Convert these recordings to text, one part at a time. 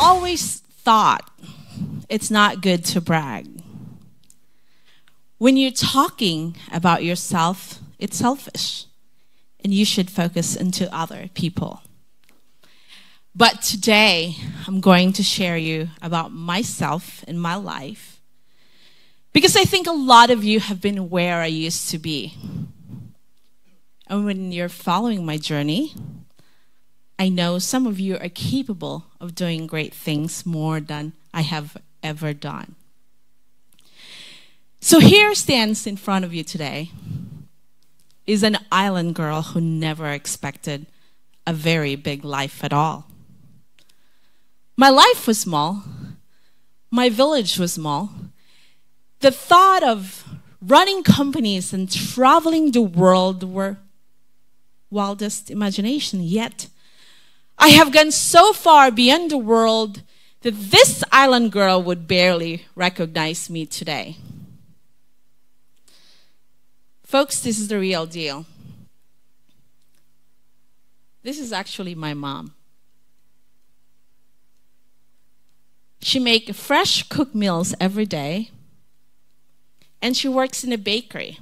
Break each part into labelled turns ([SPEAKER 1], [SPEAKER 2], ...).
[SPEAKER 1] always thought it's not good to brag. When you're talking about yourself, it's selfish, and you should focus into other people. But today, I'm going to share you about myself and my life, because I think a lot of you have been where I used to be. And when you're following my journey, I know some of you are capable of doing great things more than I have ever done. So here stands in front of you today is an island girl who never expected a very big life at all. My life was small. My village was small. The thought of running companies and traveling the world were wildest imagination. Yet, I have gone so far beyond the world that this island girl would barely recognize me today. Folks, this is the real deal. This is actually my mom. She makes fresh cooked meals every day, and she works in a bakery.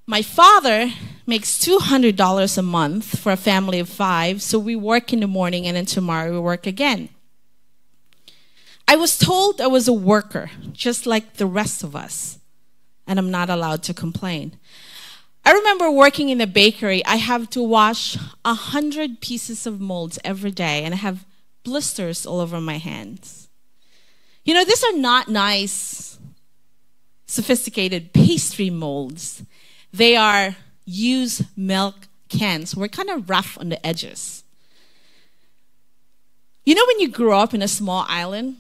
[SPEAKER 1] My father makes $200 a month for a family of 5, so we work in the morning and then tomorrow we work again. I was told I was a worker, just like the rest of us, and I'm not allowed to complain. I remember working in a bakery. I have to wash 100 pieces of molds every day, and I have blisters all over my hands. You know, these are not nice, sophisticated pastry molds. They are used milk cans. We're kind of rough on the edges. You know, when you grow up in a small island,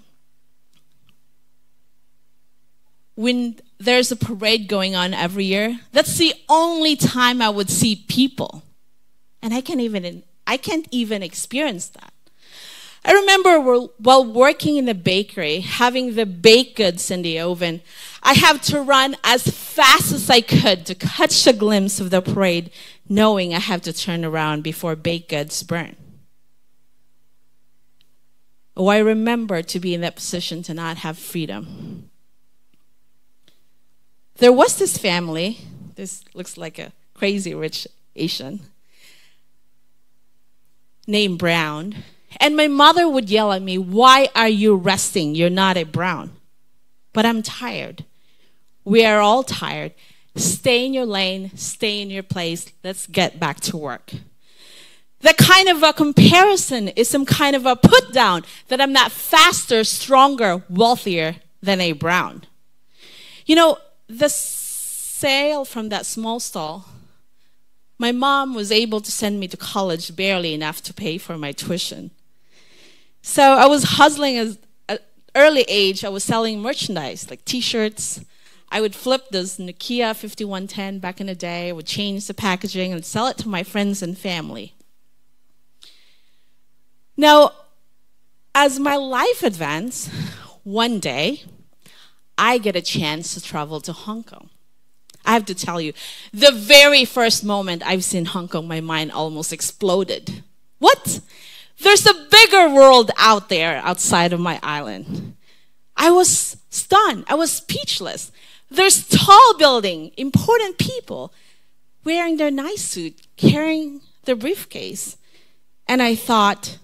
[SPEAKER 1] when there's a parade going on every year, that's the only time I would see people. And I can't even experience that. I remember while working in the bakery, having the baked goods in the oven, I had to run as fast as I could to catch a glimpse of the parade, knowing I have to turn around before baked goods burn. Oh, I remember to be in that position to not have freedom. There was this family, this looks like a crazy rich Asian, named Brown. And my mother would yell at me, "Why are you resting? You're not a Brown." But I'm tired. We are all tired. Stay in your lane, stay in your place. Let's get back to work. That kind of a comparison is some kind of a put down that I'm not faster, stronger, wealthier than a Brown. You know, the sale from that small stall, my mom was able to send me to college barely enough to pay for my tuition. So I was hustling at an early age. I was selling merchandise like T-shirts. I would flip this Nokia 5110 back in the day. I would change the packaging and sell it to my friends and family. Now, as my life advanced, one day, I get a chance to travel to Hong Kong. I have to tell you, the very first moment I've seen Hong Kong, my mind almost exploded. What? There's a bigger world out there outside of my island. I was stunned. I was speechless. There's tall building, important people wearing their nice suit, carrying their briefcase. And I thought,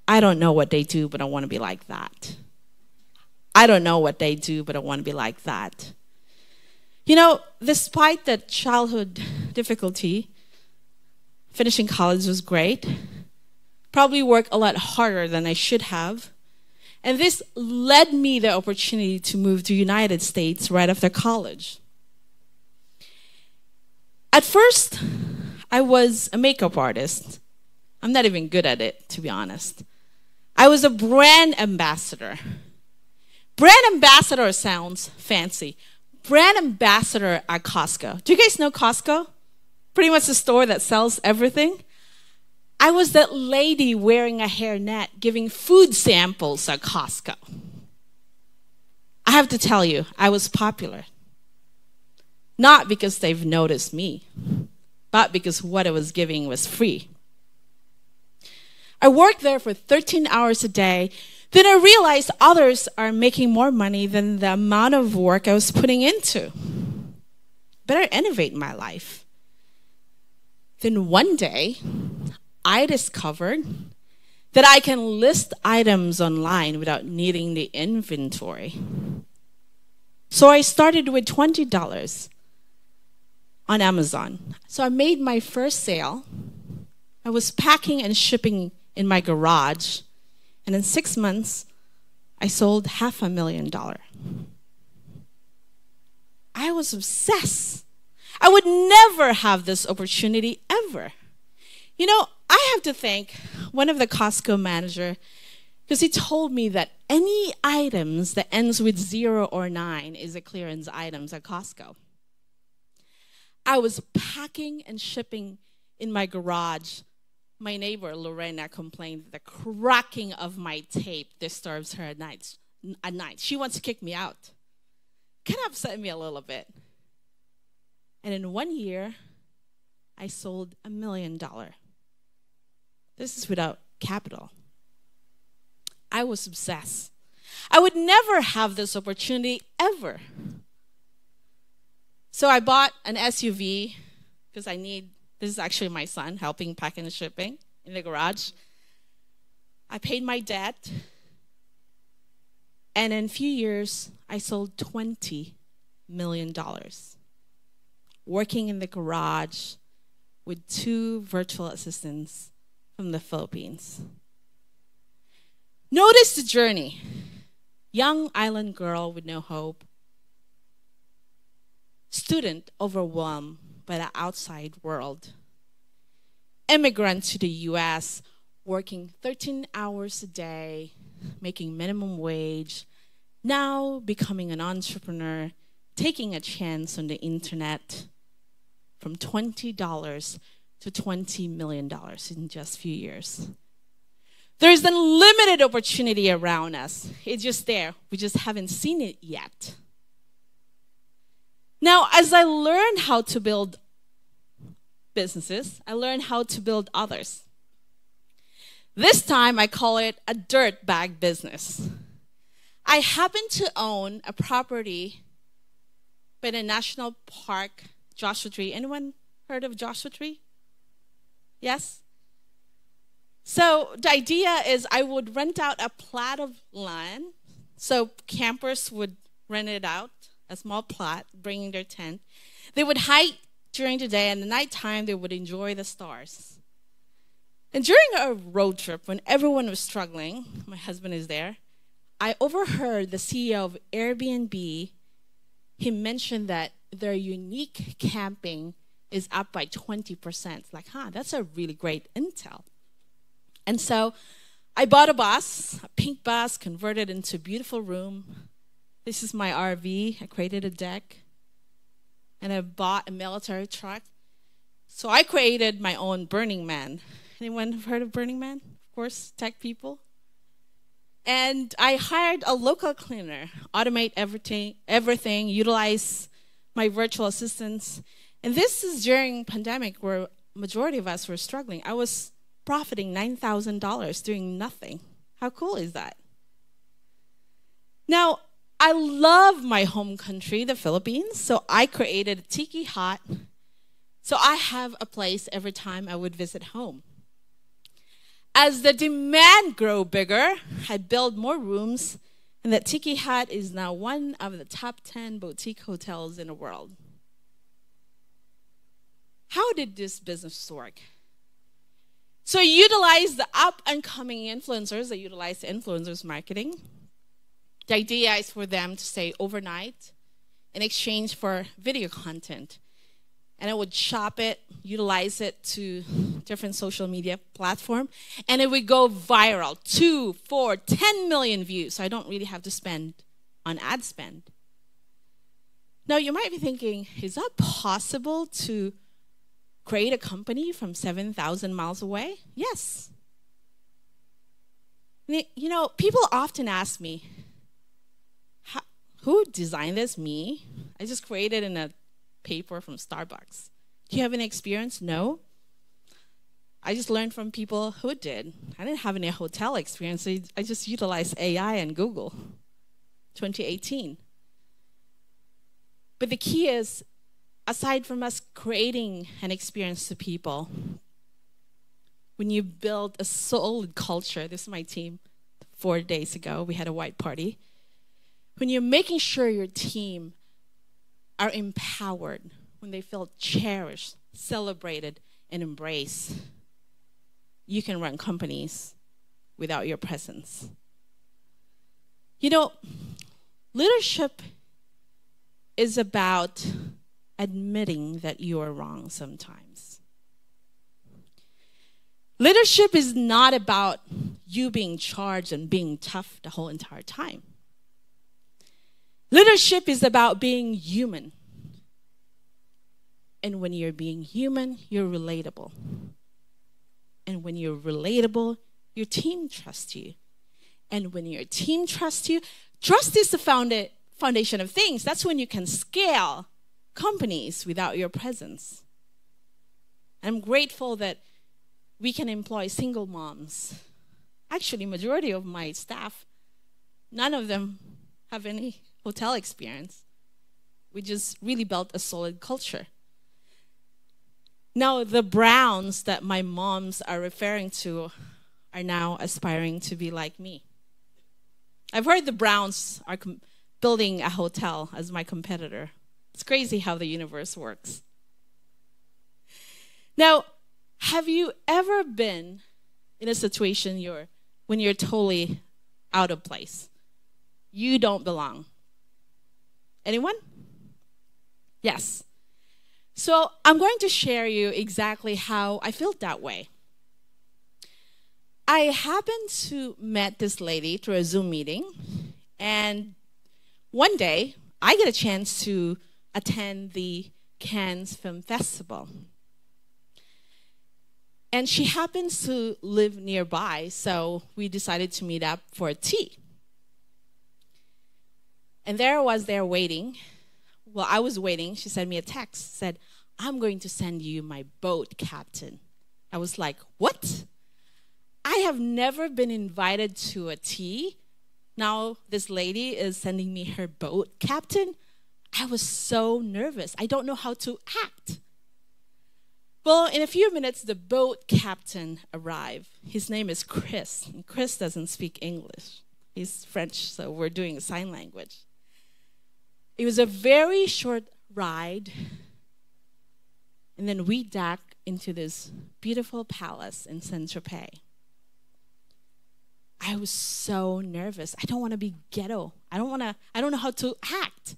[SPEAKER 1] I don't know what they do, but I want to be like that. I don't know what they do, but I want to be like that. You know, despite that childhood difficulty, finishing college was great. Probably worked a lot harder than I should have. And this led me the opportunity to move to the United States right after college. At first, I was a makeup artist. I'm not even good at it, to be honest. I was a brand ambassador. Brand ambassador sounds fancy. Brand ambassador at Costco. Do you guys know Costco? Pretty much the store that sells everything. I was that lady wearing a hairnet giving food samples at Costco. I have to tell you, I was popular. Not because they've noticed me, but because what I was giving was free. I worked there for 13 hours a day. Then I realized others are making more money than the amount of work I was putting into. Better innovate my life. Then one day, I discovered that I can list items online without needing the inventory. So I started with $20 on Amazon. So I made my first sale. I was packing and shipping in my garage. And in 6 months, I sold $500,000. I was obsessed. I would never have this opportunity ever. You know, I have to thank one of the Costco manager because he told me that any items that ends with 0 or 9 is a clearance items at Costco. I was packing and shipping in my garage. My neighbor, Lorena, complained that the cracking of my tape disturbs her at night. She wants to kick me out. Kind of upset me a little bit. And in 1 year, I sold $1 million. This is without capital. I was obsessed. I would never have this opportunity ever. So I bought an SUV because this is actually my son helping packing and shipping in the garage. I paid my debt. And in a few years, I sold $20 million. Working in the garage with 2 virtual assistants from the Philippines. Notice the journey. Young island girl with no hope. Student overwhelmed by the outside world. Immigrant to the US, working 13 hours a day, making minimum wage, now becoming an entrepreneur, taking a chance on the internet from $20 to $20 million in just a few years. There's unlimited opportunity around us. It's just there. We just haven't seen it yet. Now, as I learned how to build businesses, I learned how to build others. This time, I call it a dirt bag business. I happen to own a property by the National Park, Joshua Tree. Anyone heard of Joshua Tree? Yes? So the idea is I would rent out a plot of land. So campers would rent it out, a small plot, bringing their tent. They would hike during the day, and at nighttime they would enjoy the stars. And during a road trip, when everyone was struggling, my husband is there, I overheard the CEO of Airbnb. He mentioned that their unique camping is up by 20%. Like, that's a really great intel. And so I bought a bus, a pink bus, converted into a beautiful room. This is my RV. I created a deck. And I bought a military truck. So I created my own Burning Man. Anyone have heard of Burning Man? Of course, tech people. And I hired a local cleaner, automate everything, utilize my virtual assistants. And this is during pandemic where majority of us were struggling. I was profiting $9,000 doing nothing. How cool is that? Now, I love my home country, the Philippines, so I created a tiki hut. So I have a place every time I would visit home. As the demand grew bigger, I built more rooms, and that tiki hut is now one of the top 10 boutique hotels in the world. How did this business work? So I utilized the up-and-coming influencers. I utilized influencers marketing. The idea is for them to stay overnight in exchange for video content. And I would shop it, utilize it to different social media platform, and it would go viral, 2, 4, 10 million views. So I don't really have to spend on ad spend. Now you might be thinking, is that possible to create a company from 7,000 miles away? Yes. You know, people often ask me, who designed this? Me? I just created in a paper from Starbucks. Do you have any experience? No. I just learned from people who did. I didn't have any hotel experience. So I just utilized AI and Google. 2018. But the key is, aside from us creating an experience to people, when you build a solid culture, this is my team 4 days ago, we had a white party. When you're making sure your team are empowered, when they feel cherished, celebrated, and embraced, you can run companies without your presence. You know, leadership is about admitting that you are wrong sometimes. Leadership is not about you being charged and being tough the whole entire time. Leadership is about being human. And when you're being human, you're relatable. And when you're relatable, your team trusts you. And when your team trusts you, trust is the foundation of things. That's when you can scale companies without your presence. I'm grateful that we can employ single moms. Actually, majority of my staff, none of them have any hotel experience. We just really built a solid culture. Now, the Browns that my moms are referring to are now aspiring to be like me. I've heard the Browns are building a hotel as my competitor. It's crazy how the universe works. Now, have you ever been in a situation when you're totally out of place? You don't belong. Anyone? Yes. So I'm going to share you exactly how I felt that way. I happened to meet this lady through a Zoom meeting, and one day I get a chance to attend the Cannes Film Festival. And she happens to live nearby, so we decided to meet up for a tea. And there I was there waiting. While I was waiting, she sent me a text, said, "I'm going to send you my boat captain." I was like, what? I have never been invited to a tea. Now this lady is sending me her boat captain. I was so nervous. I don't know how to act. Well, in a few minutes, the boat captain arrived. His name is Chris. And Chris doesn't speak English. He's French, so we're doing sign language. It was a very short ride. And then we docked into this beautiful palace in Saint-Tropez. I was so nervous. I don't want to be ghetto. I don't know how to act.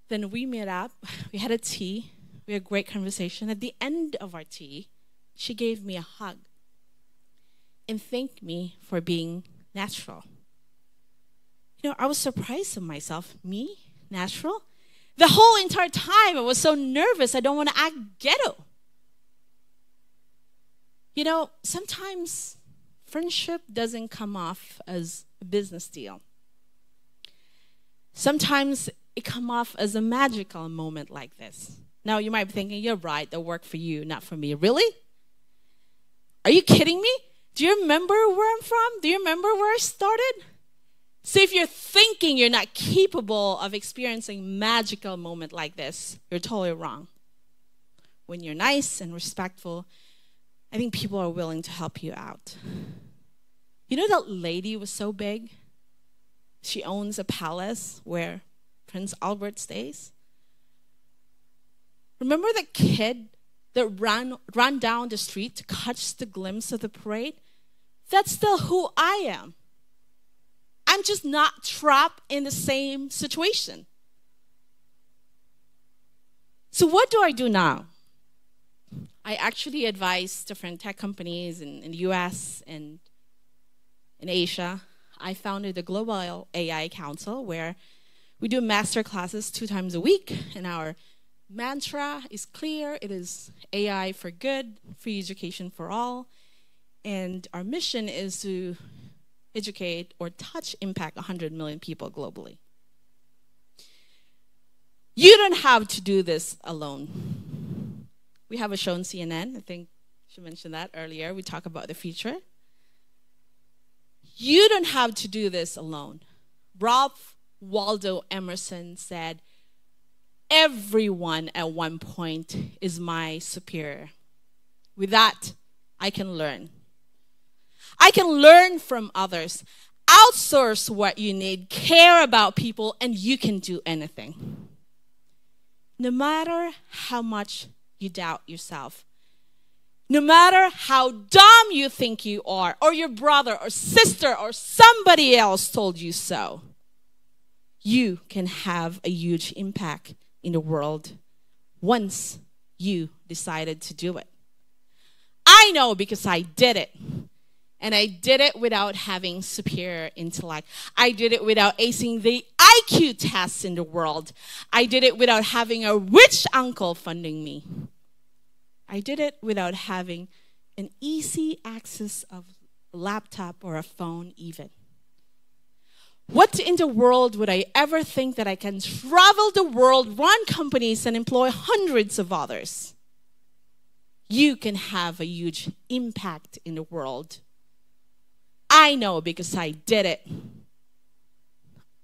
[SPEAKER 1] Then we met up. We had a tea. We had a great conversation. At the end of our tea, she gave me a hug and thanked me for being natural. You know, I was surprised of myself. Me? Natural? The whole entire time I was so nervous. I don't want to act ghetto. You know, sometimes friendship doesn't come off as a business deal. Sometimes it comes off as a magical moment like this. Now, you might be thinking, you're right, that worked for you, not for me. Really? Are you kidding me? Do you remember where I'm from? Do you remember where I started? So if you're thinking you're not capable of experiencing magical moment like this, you're totally wrong. When you're nice and respectful, I think people are willing to help you out. You know that lady was so big? She owns a palace where Prince Albert stays. Remember the kid that ran down the street to catch the glimpse of the parade? That's still who I am. I'm just not trapped in the same situation. So what do I do now? I actually advise different tech companies in the US and in Asia. I founded the Global AI Council where we do master classes 2 times a week, and our mantra is clear. It is AI for good, free education for all. And our mission is to educate or touch, impact 100 million people globally. You don't have to do this alone. We have a show on CNN. I think She mentioned that earlier. We talk about the future. You don't have to do this alone. Ralph Waldo Emerson said, everyone at one point is my superior. With that, I can learn. I can learn from others. Outsource what you need. Care about people, and you can do anything. No matter how much you doubt yourself, no matter how dumb you think you are, or your brother or sister or somebody else told you so, you can have a huge impact in the world once you decided to do it. I know because I did it. And I did it without having superior intellect. I did it without acing the IQ tests in the world. I did it without having a rich uncle funding me. I did it without having an easy access of a laptop or a phone even. What in the world would I ever think that I can travel the world, run companies, and employ hundreds of others? You can have a huge impact in the world. I know because I did it.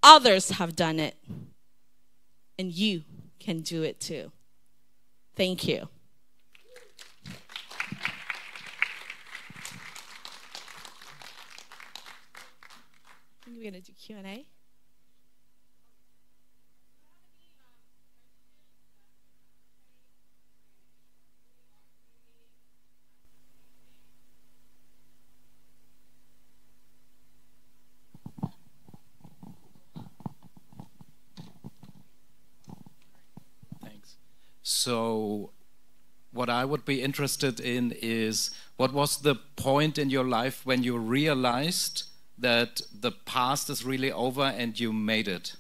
[SPEAKER 1] Others have done it. And you can do it too. Thank you. We're going to do Q&A.
[SPEAKER 2] So what I would be interested in is, what was the point in your life when you realized that the past is really over and you made it?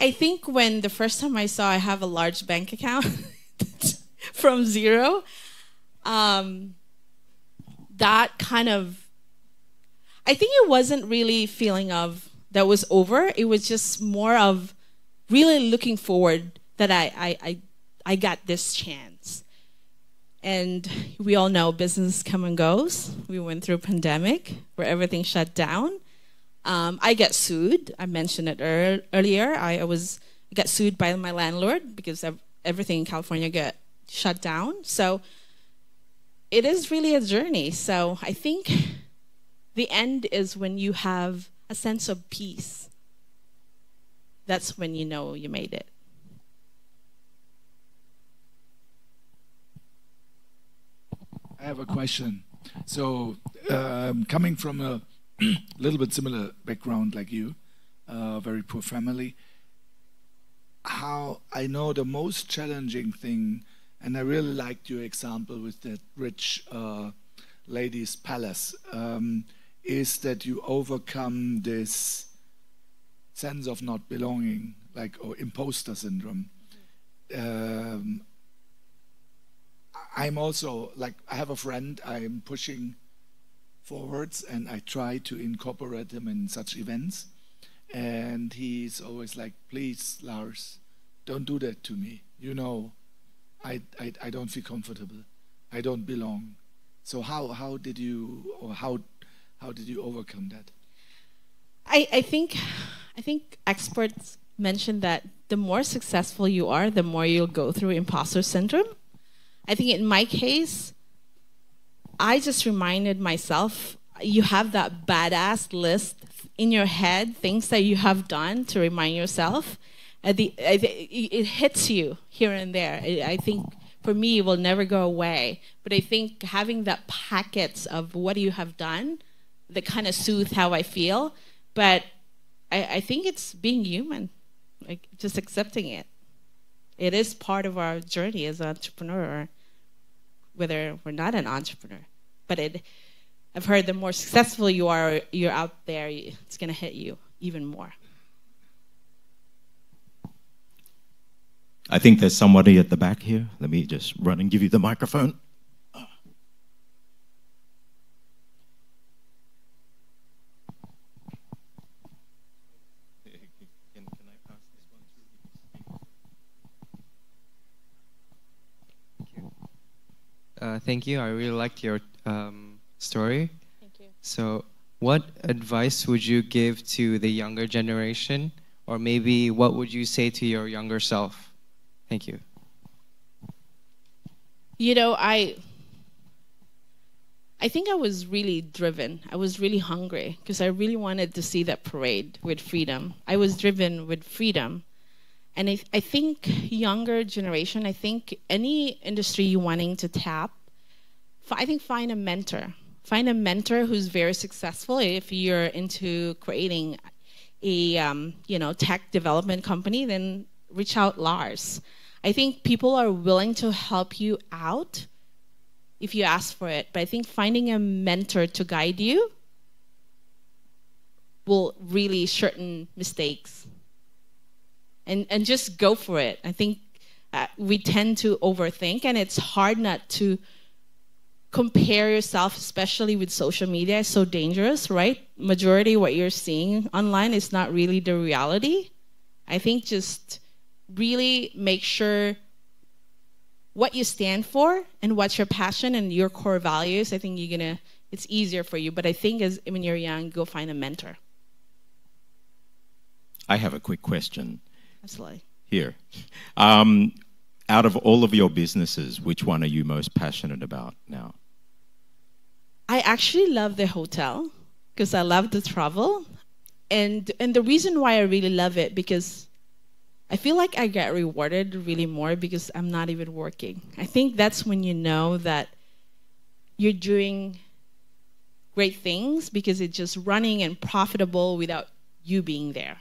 [SPEAKER 1] I think when the first time I saw I have a large bank account from zero, that kind of, I think it wasn't really feeling of that was over. It was just more of really looking forward that I got this chance. And we all know business come and goes. We went through a pandemic where everything shut down. I get sued. I mentioned it earlier. I got sued by my landlord because everything in California got shut down. So it is really a journey. So I think the end is when you have a sense of peace. That's when you know you made it.
[SPEAKER 3] I have a question. So, coming from a little bit similar background like you, very poor family, how I know the most challenging thing, and I really liked your example with that rich lady's palace, is that you overcome this sense of not belonging, like, or imposter syndrome. I'm also, like, I have a friend I'm pushing forwards, and I try to incorporate him in such events. And he's always like, please, Lars, don't do that to me. You know, I don't feel comfortable. I don't belong. So how did you overcome that?
[SPEAKER 1] I think experts mention that the more successful you are, the more you'll go through imposter syndrome. I think in my case, I just reminded myself, you have that badass list in your head, things that you have done to remind yourself. It hits you here and there. I think for me, it will never go away. But I think having that packets of what you have done, that kind of soothe how I feel. But I think it's being human, like just accepting it. It is part of our journey as an entrepreneur, whether we're not an entrepreneur. But I've heard the more successful you are, you're out there, it's going to hit you even more.
[SPEAKER 4] I think there's somebody at the back here. Let me just run and give you the microphone.
[SPEAKER 5] thank you. I really liked your story.
[SPEAKER 1] Thank you.
[SPEAKER 5] So, what advice would you give to the younger generation, or maybe what would you say to your younger self? Thank you.
[SPEAKER 1] You know, I think I was really driven. I was really hungry because I really wanted to see that parade with freedom. I was driven with freedom. And I think younger generation, I think any industry you're wanting to tap, I think find a mentor. Find a mentor who's very successful. If you're into creating a tech development company, then reach out Lars. I think people are willing to help you out if you ask for it. But I think finding a mentor to guide you will really shorten mistakes. And just go for it. I think we tend to overthink, and it's hard not to compare yourself, especially with social media. It's so dangerous, right? Majority of what you're seeing online is not really the reality. I think just really make sure what you stand for and what's your passion and your core values. I think it's easier for you. But I think when you're young, go find a mentor.
[SPEAKER 4] I have a quick question.
[SPEAKER 1] Absolutely.
[SPEAKER 4] Here. Out of all of your businesses, which one are you most passionate about now?
[SPEAKER 1] I actually love the hotel because I love to travel. And the reason why I really love it, because I feel like I get rewarded really more because I'm not even working. I think that's when you know that you're doing great things because it's just running and profitable without you being there.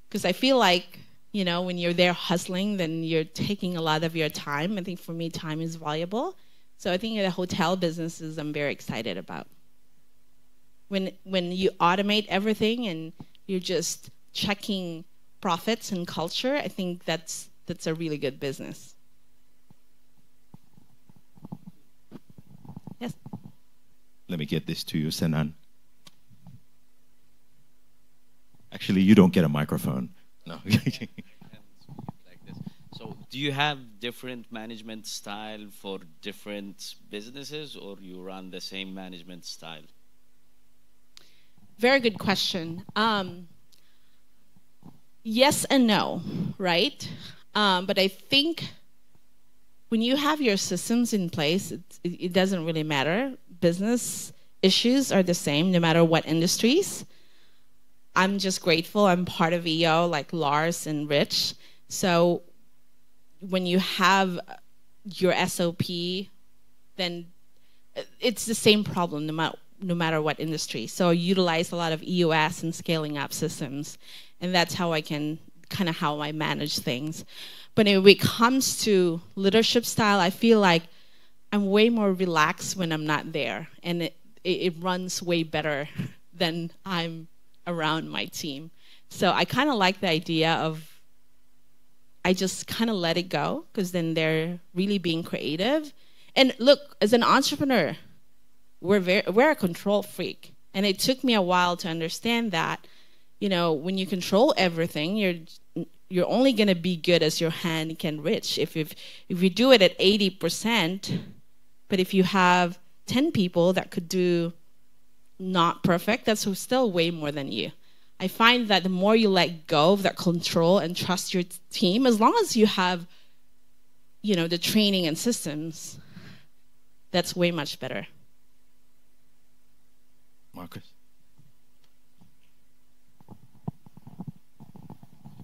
[SPEAKER 1] Because I feel like, when you're there hustling, then you're taking a lot of your time. I think for me, time is valuable. So I think the hotel businesses I'm very excited about. When you automate everything and you're just checking profits and culture, I think that's a really good business. Yes?
[SPEAKER 4] Let me get this to you, Senan. Actually, you don't get a microphone. No.
[SPEAKER 6] Like this. So do you have different management style for different businesses, or you run the same management style?
[SPEAKER 1] Very good question. Yes and no, right? But I think when you have your systems in place, it doesn't really matter. Business issues are the same no matter what industries. I'm just grateful I'm part of EO like Lars and Rich. So when you have your SOP, then it's the same problem no matter what industry. So I utilize a lot of EOS and scaling up systems. And that's how how I manage things. But when it comes to leadership style, I feel like I'm way more relaxed when I'm not there. And it runs way better than I'm around my team. So I kind of like the idea of I just kind of let it go because then they're really being creative. And look, as an entrepreneur, we're a control freak. And it took me a while to understand that, when you control everything, you're only going to be good as your hand can reach. If you do it at 80%, but if you have 10 people that could do not perfect, that's still way more than you. I find that the more you let go of that control and trust your team, as long as you have, the training and systems, that's way much better.
[SPEAKER 4] Marcus?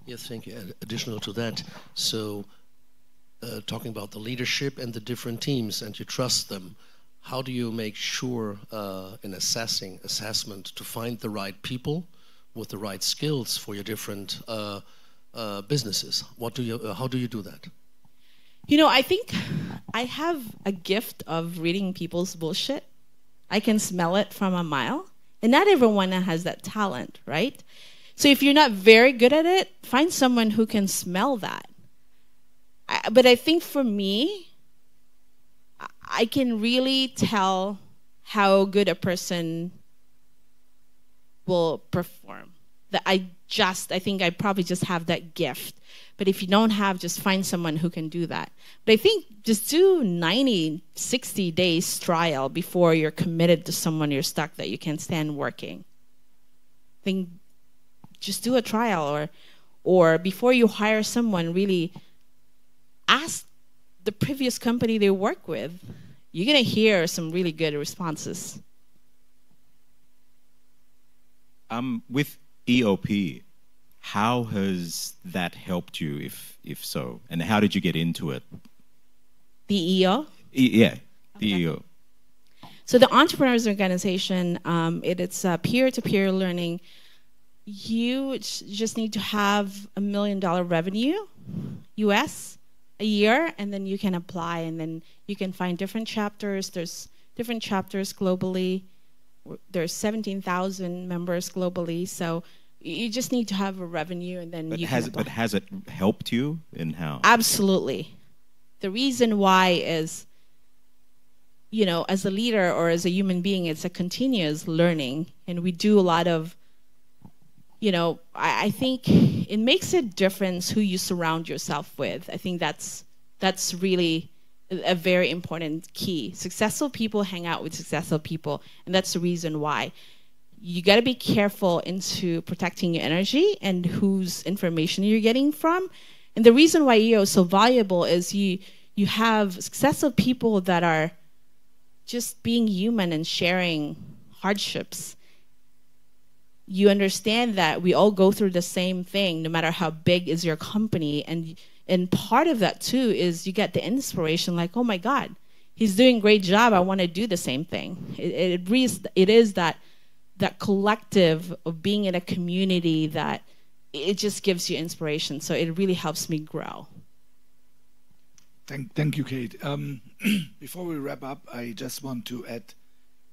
[SPEAKER 7] Yes, thank you. Additional to that, so talking about the leadership and the different teams, and you trust them, how do you make sure in assessment to find the right people with the right skills for your different businesses? How do you do that?
[SPEAKER 1] I think I have a gift of reading people's bullshit. I can smell it from a mile. And not everyone has that talent, right? So if you're not very good at it, find someone who can smell that. But I think for me, I can really tell how good a person will perform. that I think I probably just have that gift. But if you don't have, just find someone who can do that. But I think just do 90, 60 days trial before you're committed to someone you're stuck that you can't stand working. I think just do a trial, or before you hire someone, really ask the previous company they work with. You're going to hear some really good responses.
[SPEAKER 4] With EOP, how has that helped you, if so? And how did you get into it?
[SPEAKER 1] The EO?
[SPEAKER 4] Yeah, the EO.
[SPEAKER 1] So the Entrepreneurs Organization, it's peer-to-peer learning. You just need to have $1 million revenue, US, a year, and then you can apply, and then you can find different chapters. There's different chapters globally. There's 17,000 members globally, so you just need to have a revenue, and then you can apply.
[SPEAKER 4] But has it helped you in how?
[SPEAKER 1] Absolutely. The reason why is, you know, as a leader or as a human being, it's a continuous learning, and we do a lot of, you know, I think it makes a difference who you surround yourself with. I think that's really a very important key. Successful people hang out with successful people, and that's the reason why. You got to be careful into protecting your energy and whose information you're getting from. And the reason why EO is so valuable is you have successful people that are just being human and sharing hardships. You understand that we all go through the same thing, no matter how big is your company. And part of that, too, is you get the inspiration like, oh, my God, he's doing a great job. I want to do the same thing. It is that collective of being in a community that it just gives you inspiration. So it really helps me grow.
[SPEAKER 3] Thank you, Kate. Before we wrap up, I just want to add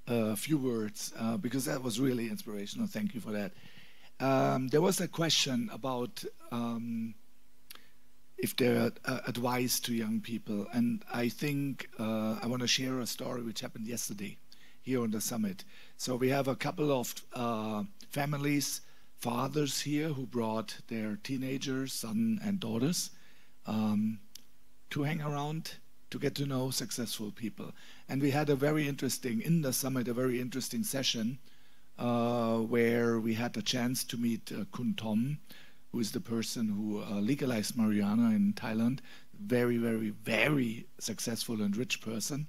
[SPEAKER 3] a few words because that was really inspirational. Thank you for that. There was a question about if there are advice to young people, and I think I want to share a story which happened yesterday here on the summit. So we have a couple of families, fathers here who brought their teenagers, son and daughters, to hang around, to get to know successful people. And we had a very interesting, in the summit, a very interesting session where we had a chance to meet Kun Tom, who is the person who legalized marijuana in Thailand. Very, very, very successful and rich person.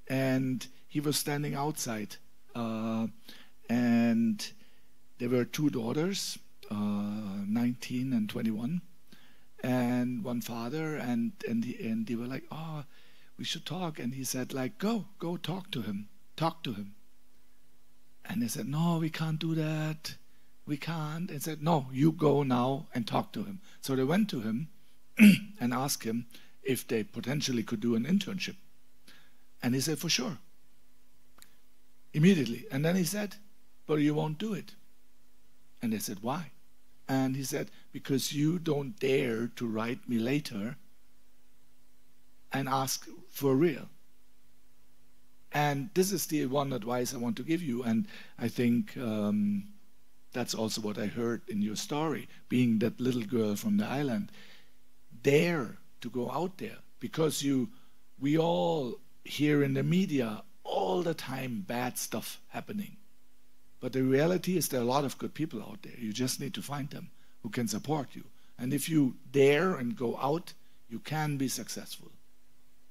[SPEAKER 3] And he was standing outside. And there were two daughters, 19 and 21. And one father, and they were like, oh, we should talk. And he said, like, go talk to him. And they said, no, we can't do that. We can't. And said, no, you go now and talk to him. So they went to him and asked him if they potentially could do an internship. And he said, for sure. Immediately. And then he said, but you won't do it. And they said, why? And he said, because you don't dare to write me later and ask for real. And this is the one advice I want to give you. And I think that's also what I heard in your story, being that little girl from the island. Dare to go out there, because we all hear in the media all the time bad stuff happening. But the reality is there are a lot of good people out there. You just need to find them who can support you. And if you dare and go out, you can be successful.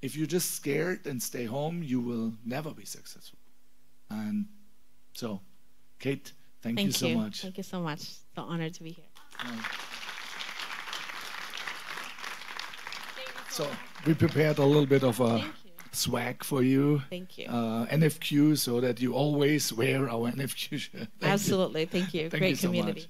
[SPEAKER 3] If you're just scared and stay home, you will never be successful. And so, Kate, thank you so much.
[SPEAKER 1] Thank you so much. It's an honor to be here.
[SPEAKER 3] So we prepared a little bit of a swag for you.
[SPEAKER 1] Thank you.
[SPEAKER 3] NFQ, so that you always wear our NFQ shirt.
[SPEAKER 1] Absolutely. Thank you.
[SPEAKER 3] Thank
[SPEAKER 1] Great
[SPEAKER 3] you so
[SPEAKER 1] community.
[SPEAKER 3] much.